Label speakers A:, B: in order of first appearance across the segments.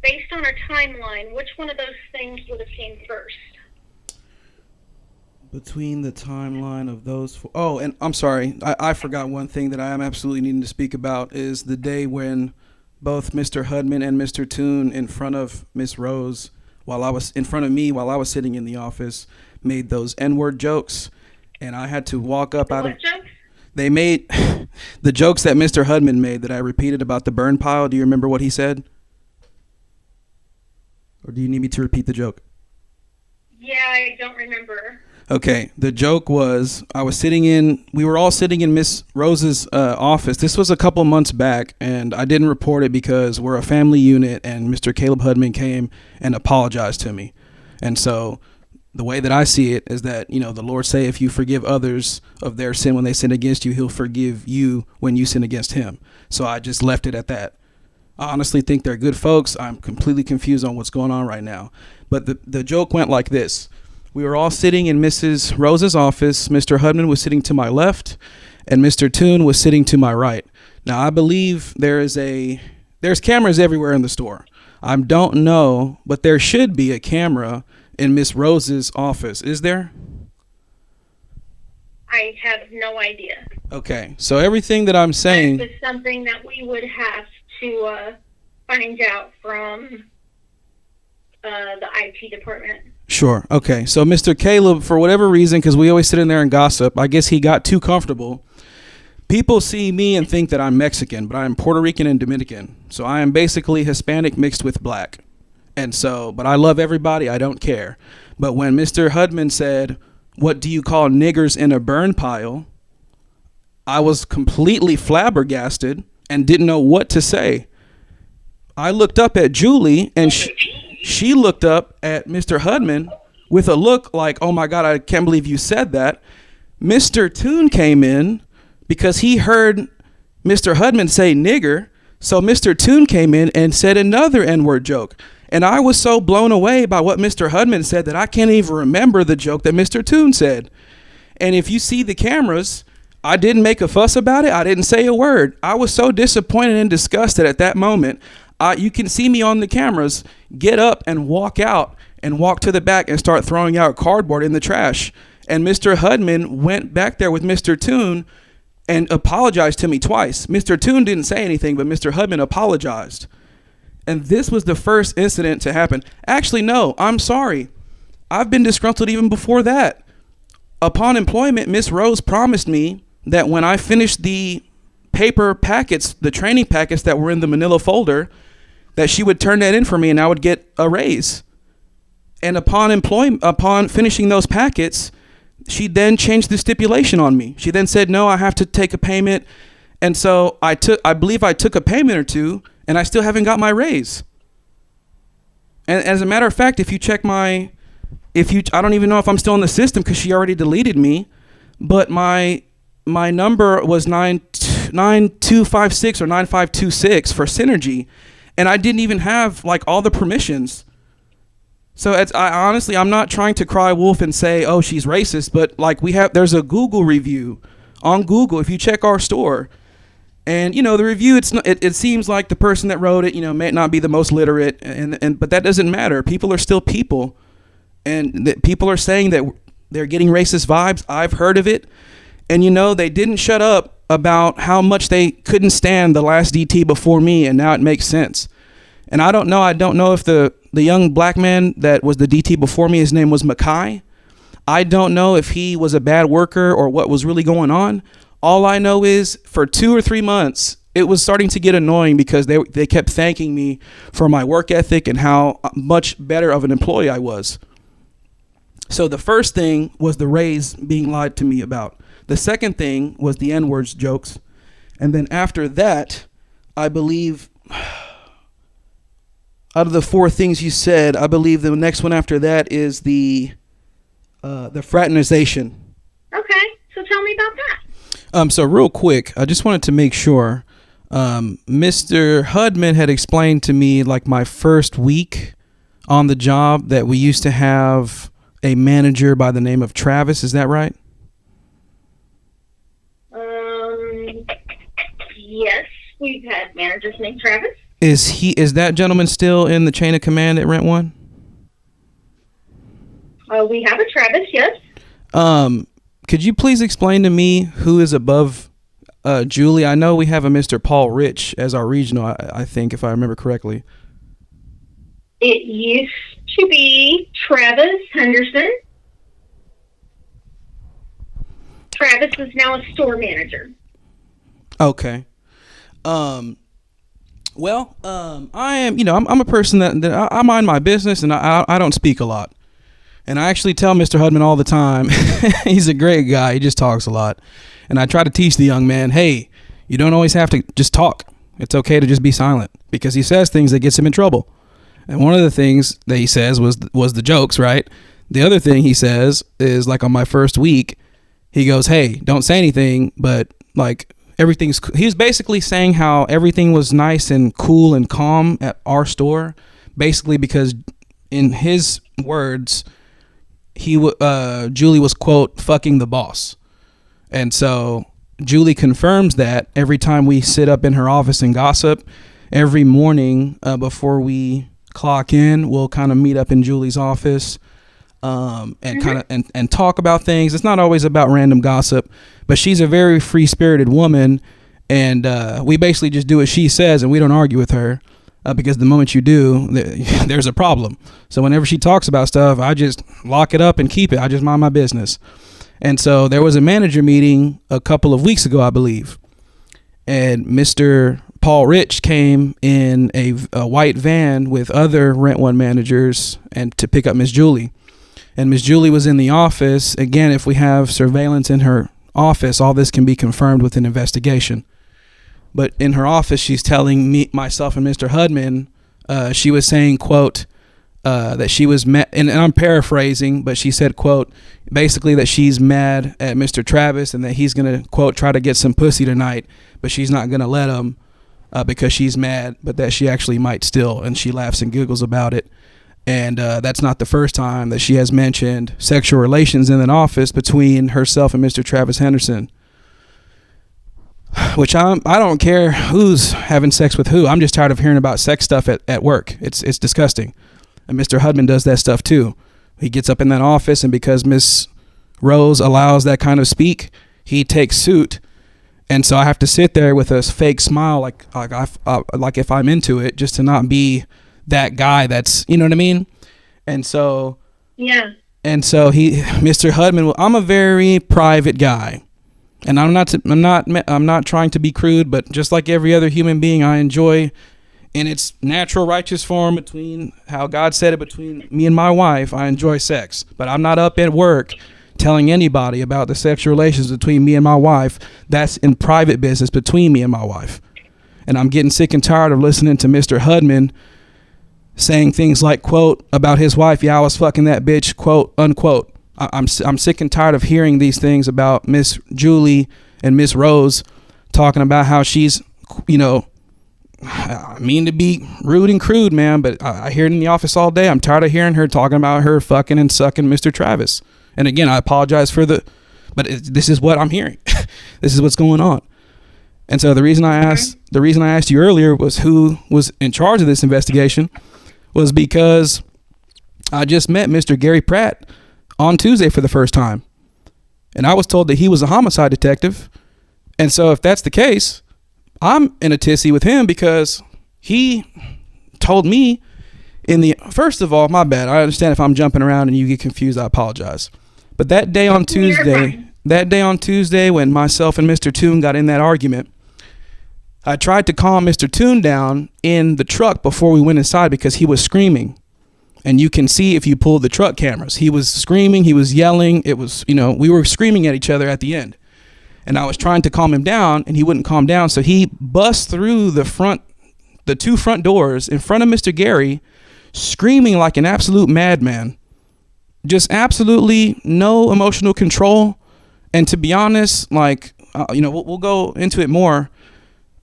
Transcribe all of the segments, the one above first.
A: based on our timeline, which one of those things would have came first?
B: Between the timeline of those four, oh, and I'm sorry, I forgot one thing that I am absolutely needing to speak about is the day when both Mr. Hudman and Mr. Toon in front of Miss Rose, while I was in front of me while I was sitting in the office, made those N-word jokes, and I had to walk up
A: The
B: out of.
A: what jokes?
B: They made the jokes that Mr. Hudman made that I repeated about the burn pile. Do you remember what he said? Or do you need me to repeat the joke?
A: Yeah, I don't remember.
B: Okay, the joke was we were all sitting in Miss Rose's office. This was a couple months back, and I didn't report it because we're a family unit, and Mr. Caleb Hudman came and apologized to me. And so the way that I see it is that, the Lord say if you forgive others of their sin when they sin against you, he'll forgive you when you sin against him. So I just left it at that. I honestly think they're good folks. I'm completely confused on what's going on right now. But the joke went like this. We were all sitting in Mrs. Rose's office. Mr. Hudman was sitting to my left, and Mr. Toon was sitting to my right. Now, I believe there's cameras everywhere in the store. I don't know, but there should be a camera in Miss Rose's office. Is there?
A: I have no idea.
B: Okay, so everything that I'm saying.
A: This is something that we would have to find out from the IT department.
B: Sure. Okay. So Mr. Caleb, for whatever reason, because we always sit in there and gossip, I guess he got too comfortable. People see me and think that I'm Mexican, but I'm Puerto Rican and Dominican. So I am basically Hispanic mixed with black. And so, but I love everybody. I don't care. But when Mr. Hudman said, "What do you call niggers in a burn pile?" I was completely flabbergasted and didn't know what to say. I looked up at Julie, and she looked up at Mr. Hudman with a look like, "Oh my God, I can't believe you said that." Mr. Toon came in because he heard Mr. Hudman say nigger. So Mr. Toon came in and said another N-word joke. And I was so blown away by what Mr. Hudman said that I can't even remember the joke that Mr. Toon said. And if you see the cameras, I didn't make a fuss about it. I didn't say a word. I was so disappointed and disgusted at that moment. You can see me on the cameras get up and walk out and walk to the back and start throwing out cardboard in the trash. And Mr. Hudman went back there with Mr. Toon and apologized to me twice. Mr. Toon didn't say anything, but Mr. Hudman apologized. And this was the first incident to happen. Actually, no, I'm sorry. I've been disgruntled even before that. Upon employment, Miss Rose promised me that when I finished the paper packets, the training packets that were in the manila folder, that she would turn that in for me and I would get a raise. And upon finishing those packets, she then changed the stipulation on me. She then said, "No, I have to take a payment." And so I believe I took a payment or two, and I still haven't got my raise. And as a matter of fact, if you check I don't even know if I'm still in the system because she already deleted me, but my number was 9256 or 9526 for Synergy, and I didn't even have like all the permissions. So I'm not trying to cry wolf and say, "Oh, she's racist," but like there's a Google review on Google if you check our store. And the review, it seems like the person that wrote it, may not be the most literate, but that doesn't matter. People are still people, and people are saying that they're getting racist vibes. I've heard of it, and they didn't shut up about how much they couldn't stand the last DT before me, and now it makes sense. And I don't know if the young black man that was the DT before me, his name was Makai. I don't know if he was a bad worker or what was really going on. All I know is for 2 or 3 months, it was starting to get annoying because they kept thanking me for my work ethic and how much better of an employee I was. So the first thing was the raise being lied to me about. The second thing was the N-words jokes. And then after that, I believe, out of the 4 things you said, I believe the next one after that is the fraternization.
A: Okay, so tell me about that.
B: So real quick, I just wanted to make sure, Mr. Hudman had explained to me like my first week on the job that we used to have a manager by the name of Travis. Is that right?
A: Yes, we've had managers named Travis.
B: Is that gentleman still in the chain of command at Rent One?
A: We have a Travis, yes.
B: Could you please explain to me who is above Julie? I know we have a Mr. Paul Rich as our regional, I think, if I remember correctly.
A: It used to be Travis Henderson. Travis is now a store manager.
B: Okay. Well, I am, I'm a person that I mind my business, and I don't speak a lot. And I actually tell Mr. Hudman all the time, he's a great guy. He just talks a lot. And I try to teach the young man, hey, you don't always have to just talk. It's okay to just be silent, because he says things that gets him in trouble. And one of the things that he says was the jokes, right? The other thing he says is, like, on my first week, he goes, hey, don't say anything, but like he's basically saying how everything was nice and cool and calm at our store, basically because in his words, Julie was, quote, fucking the boss. And so Julie confirms that every time we sit up in her office and gossip. Every morning before we clock in, we'll kind of meet up in Julie's office and kind of and talk about things. It's not always about random gossip, but she's a very free-spirited woman, and we basically just do what she says, and we don't argue with her. Because the moment you do, there's a problem. So whenever she talks about stuff, I just lock it up and keep it. I just mind my business. And so there was a manager meeting a couple of weeks ago, I believe. And Mr. Paul Rich came in a white van with other Rent One managers and to pick up Miss Julie. And Miss Julie was in the office. Again, if we have surveillance in her office, all this can be confirmed with an investigation. But in her office, she's telling myself and Mr. Hudman, she was saying, quote, that she was mad, and I'm paraphrasing, but she said, quote, basically that she's mad at Mr. Travis and that he's going to, quote, try to get some pussy tonight, but she's not going to let him because she's mad, but that she actually might still. And she laughs and giggles about it. And that's not the first time that she has mentioned sexual relations in an office between herself and Mr. Travis Henderson. Which I don't care who's having sex with who. I'm just tired of hearing about sex stuff at work. It's disgusting. And Mr. Hudman does that stuff too. He gets up in that office, and because Miss Rose allows that kind of speak, he takes suit. And so I have to sit there with a fake smile, like if I'm into it, just to not be that guy that's, you know what I mean? And so
A: yeah.
B: And so Mr. Hudman, I'm a very private guy. And I'm not trying to be crude, but just like every other human being, I enjoy in its natural righteous form, between how God said it, between me and my wife, I enjoy sex. But I'm not up at work telling anybody about the sexual relations between me and my wife. That's in private business between me and my wife. And I'm getting sick and tired of listening to Mr. Hudman saying things like, quote, about his wife, yeah, I was fucking that bitch, quote, unquote. I'm sick and tired of hearing these things about Miss Julie and Miss Rose talking about how she's, I mean to be rude and crude, man, but I hear it in the office all day. I'm tired of hearing her talking about her fucking and sucking Mr. Travis. And again, I apologize but this is what I'm hearing. This is what's going on. And so the reason I asked you earlier was who was in charge of this investigation was because I just met Mr. Gary Pratt on Tuesday for the first time. And I was told that he was a homicide detective. And so if that's the case, I'm in a tizzy with him because he told me first of all, my bad. I understand if I'm jumping around and you get confused, I apologize. But that day on Tuesday when myself and Mr. Toon got in that argument, I tried to calm Mr. Toon down in the truck before we went inside because he was screaming. And you can see if you pull the truck cameras, he was screaming, he was yelling. It was, we were screaming at each other at the end. And I was trying to calm him down and he wouldn't calm down. So he busts through the two front doors in front of Mr. Gary, screaming like an absolute madman. Just absolutely no emotional control. And to be honest, we'll go into it more.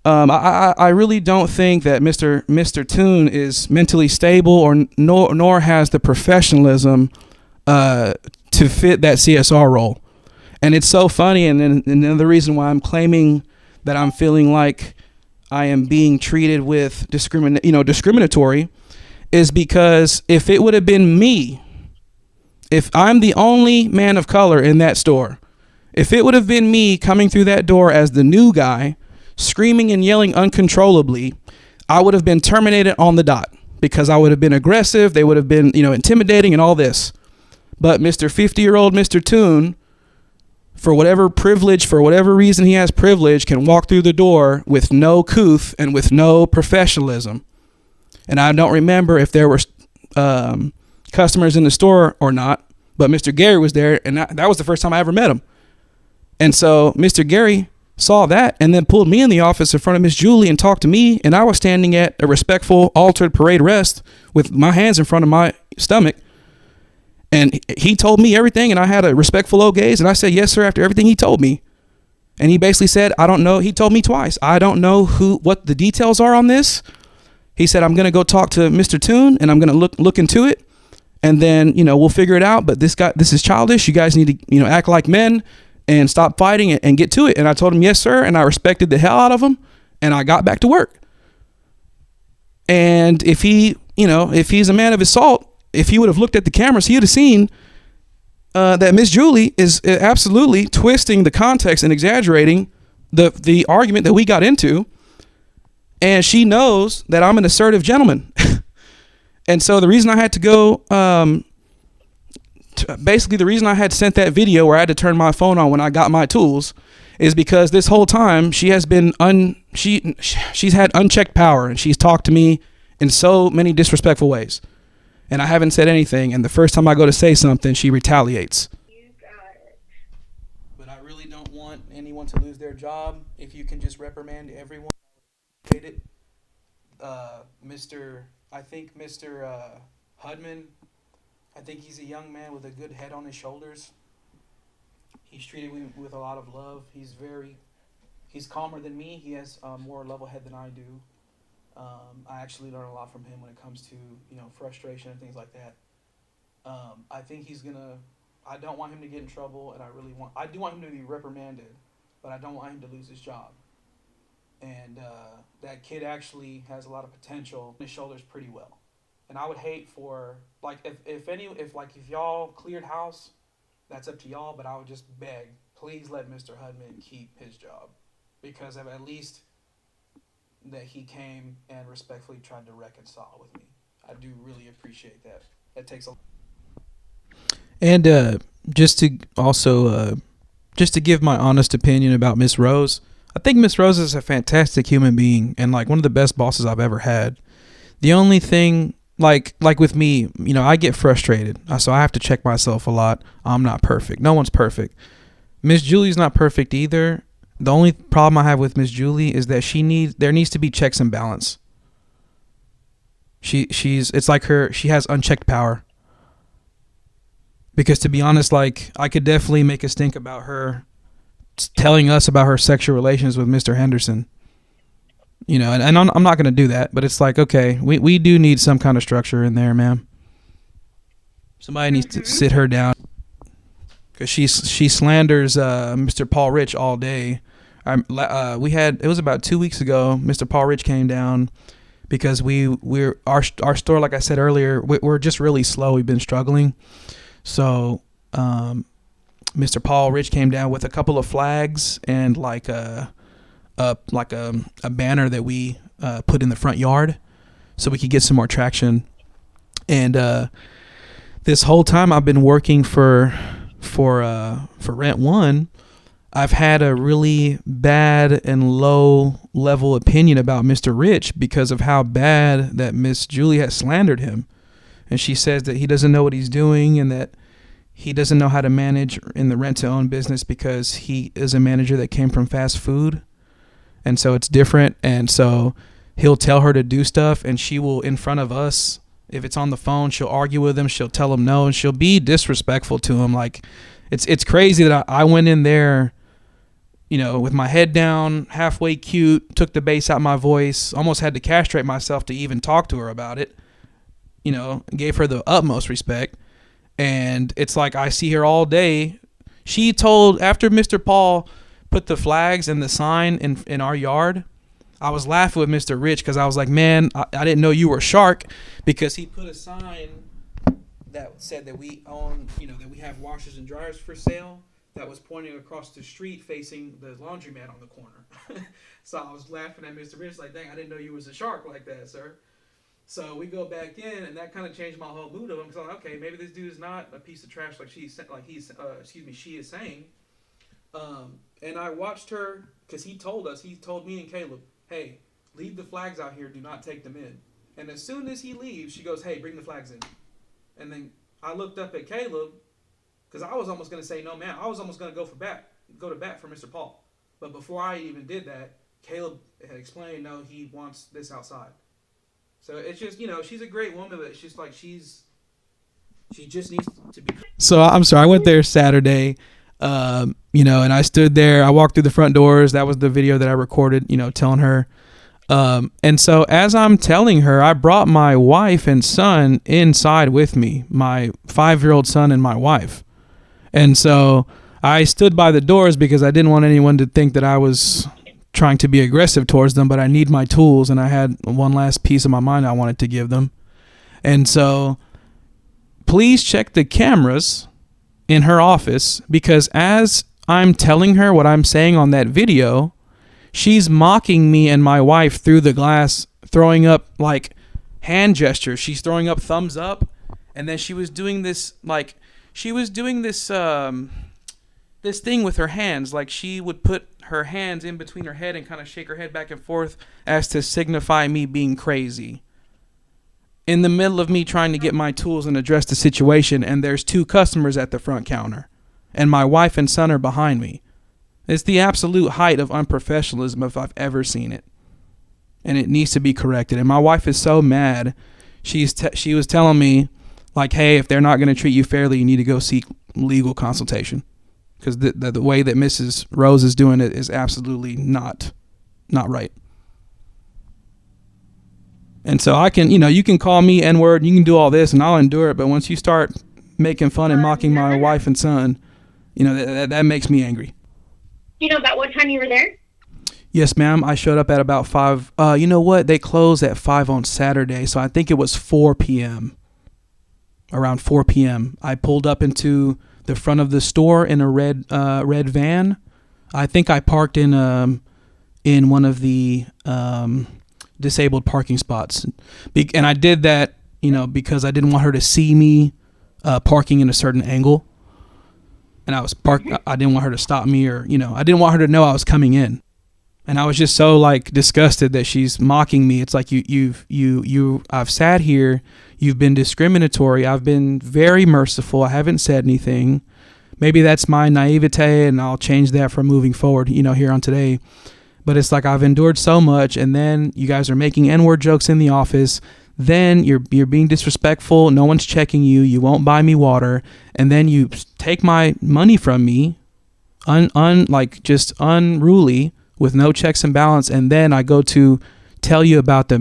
B: I really don't think that Mr. Toon is mentally stable or nor has the professionalism to fit that CSR role. And it's so funny. And then the reason why I'm claiming that I'm feeling like I am being treated with discriminatory is because if it would have been me, if I'm the only man of color in that store, if it would have been me coming through that door as the new guy, screaming and yelling uncontrollably, I would have been terminated on the dot because I would have been aggressive. They would have been, intimidating and all this. But Mr. 50-year-old Mr. Toon, for whatever privilege, for whatever reason he has privilege, can walk through the door with no couth and with no professionalism. And I don't remember if there were customers in the store or not, but Mr. Gary was there, and that was the first time I ever met him. And so Mr. Gary saw that and then pulled me in the office in front of Miss Julie and talked to me, and I was standing at a respectful altered parade rest with my hands in front of my stomach. And he told me everything, and I had a respectful old gaze, and I said, yes, sir, after everything he told me. And he basically said, I don't know. He told me twice, I don't know what the details are on this. He said, I'm going to go talk to Mr. Toon, and I'm going to look into it. And then, we'll figure it out. But this is childish. You guys need to, act like men and stop fighting and get to it. And I told him, yes, sir. And I respected the hell out of him. And I got back to work. And if he's a man of his salt, if he would have looked at the cameras, he would have seen that Miss Julie is absolutely twisting the context and exaggerating the argument that we got into. And she knows that I'm an assertive gentleman. And so the reason I had to go, basically the reason I had sent that video where I had to turn my phone on when I got my tools is because this whole time she has been she's had unchecked power, and she's talked to me in so many disrespectful ways. And I haven't said anything, and the first time I go to say something, she retaliates. You got it. But I really don't want anyone to lose their job. If you can just reprimand everyone, I would appreciate it. Mr. Hudman, I think he's a young man with a good head on his shoulders. He's treated me with a lot of love. He's calmer than me. He has more level head than I do. I actually learn a lot from him when it comes to, frustration and things like that. I think I don't want him to get in trouble, and I do want him to be reprimanded, but I don't want him to lose his job. And that kid actually has a lot of potential on his shoulders pretty well. And I would hate for, if y'all cleared house, that's up to y'all, but I would just beg, please let Mr. Hudman keep his job, because of at least that he came and respectfully tried to reconcile with me. I do really appreciate that. That takes a lot.
C: And just to give my honest opinion about Miss Rose, I think Miss Rose is a fantastic human being and one of the best bosses I've ever had. The only thing, like with me, I get frustrated, so I have to check myself a lot. I'm not perfect. No one's perfect. Miss Julie's not perfect either. The only problem I have with Miss Julie is that there needs to be checks and balance. She has unchecked power. Because to be honest, I could definitely make a stink about her telling us about her sexual relations with Mr. Henderson. And I'm not going to do that, but it's okay, we do need some kind of structure in there, ma'am. Somebody needs to sit her down. Because she slanders Mr. Paul Rich all day. It was about 2 weeks ago, Mr. Paul Rich came down because our store, like I said earlier, we're just really slow. We've been struggling. So Mr. Paul Rich came down with a couple of flags and a banner that we put in the front yard so we could get some more traction. And this whole time I've been working for Rent One, I've had a really bad and low level opinion about Mr. Rich because of how bad that Miss Julie has slandered him. And she says that he doesn't know what he's doing and that he doesn't know how to manage in the rent-to-own business because he is a manager that came from fast food. And so it's different. And so he'll tell her to do stuff, and she will, in front of us, if it's on the phone, she'll argue with him. She'll tell him no, and she'll be disrespectful to him. It's crazy that I went in there, with my head down, halfway cute, took the bass out my voice, almost had to castrate myself to even talk to her about it, gave her the utmost respect. And it's I see her all day. She told, after Mr. Paul put the flags and the sign in our yard, I was laughing with Mr. Rich because I was like, man, I didn't know you were a shark, because he put a sign that said that we own, that we have washers and dryers for sale, that was pointing across the street facing the laundromat on the corner. So I was laughing at Mr. Rich like, dang, I didn't know you was a shark like that, sir. So we go back in, and that kind of changed my whole mood of him. Because I'm like, okay, maybe this dude is not a piece of trash like she is saying. And I watched her, because he told me and Caleb, hey, leave the flags out here, do not take them in. And as soon as he leaves, she goes, hey, bring the flags in. And then I looked up at Caleb, because I was almost going to say, no, man, I was almost going to go to bat for Mr. Paul. But before I even did that, Caleb had explained, no, he wants this outside. So it's just, she's a great woman, but it's just like she just needs to be. So I'm sorry, I went there Saturday, and I stood there. I walked through the front doors. That was the video that I recorded, telling her. And so as I'm telling her, I brought my wife and son inside with me, my 5-year-old son and my wife. And so I stood by the doors because I didn't want anyone to think that I was trying to be aggressive towards them, but I need my tools, and I had one last piece of my mind I wanted to give them. And so please check the cameras in her office, because as I'm telling her what I'm saying on that video, she's mocking me and my wife through the glass, throwing up like hand gestures. She's throwing up thumbs up, and then she was doing this this thing with her hands, like she would put her hands in between her head and kind of shake her head back and forth as to signify me being crazy. In the middle of me trying to get my tools and address the situation, and there's 2 customers at the front counter, and my wife and son are behind me. It's the absolute height of unprofessionalism if I've ever seen it. And it needs to be corrected. And my wife is so mad. She was telling me, like, hey, if they're not going to treat you fairly, you need to go seek legal consultation. Because the way that Mrs. Rose is doing it is absolutely not right. And so I can, you can call me N-word, you can do all this, and I'll endure it. But once you start making fun and mocking my wife and son, that makes me angry.
A: You know about what time you were there?
C: Yes, ma'am. I showed up at about 5. You know what? They closed at 5 on Saturday, so I think it was 4 p.m. Around 4 p.m. I pulled up into the front of the store in a red van. I think I parked in one of the disabled parking spots, and I did that, because I didn't want her to see me parking in a certain angle. And I was parked. I didn't want her to stop me, or I didn't want her to know I was coming in. And I was just so like disgusted that she's mocking me. It's like I've sat here. You've been discriminatory. I've been very merciful. I haven't said anything. Maybe that's my naivete, and I'll change that from moving forward, here on today. But it's like I've endured so much, and then you guys are making N-word jokes in the office. Then you're being disrespectful. No one's checking you. You won't buy me water, and then you take my money from me, just unruly, with no checks and balance. And then I go to tell you about the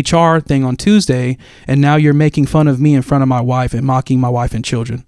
C: HR thing on Tuesday, and now you're making fun of me in front of my wife and mocking my wife and children.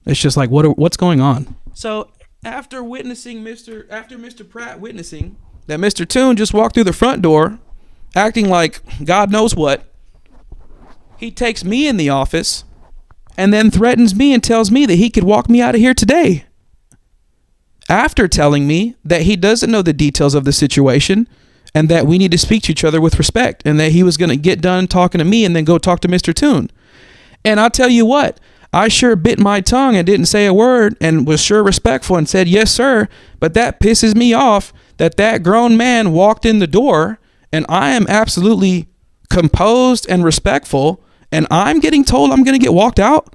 C: It's just like what's going on? So after Mr. Pratt witnessing that Mr. Toon just walked through the front door, acting like God knows what, he takes me in the office and then threatens me and tells me that he could walk me out of here today. After telling me that he doesn't know the details of the situation and that we need to speak to each other with respect, and that he was going to get done talking to me and then go talk to Mr. Toon. And I'll tell you what, I sure bit my tongue and didn't say a word and was sure respectful and said, yes, sir. But that pisses me off that grown man walked in the door, and I am absolutely composed and respectful, and I'm getting told I'm going to get walked out.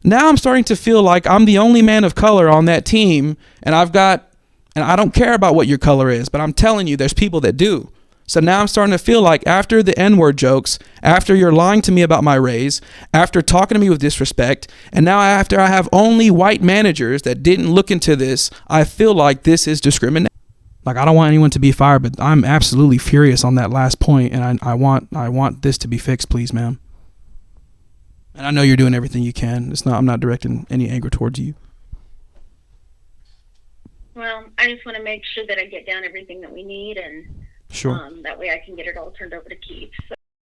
C: Now I'm starting to feel like I'm the only man of color on that team, and I don't care about what your color is, but I'm telling you, there's people that do. So now I'm starting to feel like after the N-word jokes, after you're lying to me about my raise, after talking to me with disrespect, and now after I have only white managers that didn't look into this, I feel like this is discrimination. Like, I don't want anyone to be fired, but I'm absolutely furious on that last point, and I want this to be fixed, please, ma'am. And I know you're doing everything you can. I'm not directing any anger towards you.
A: Well, I just want to make sure that I get down everything that we need, and
C: Sure.
A: that way I can get it all turned over to Keith. So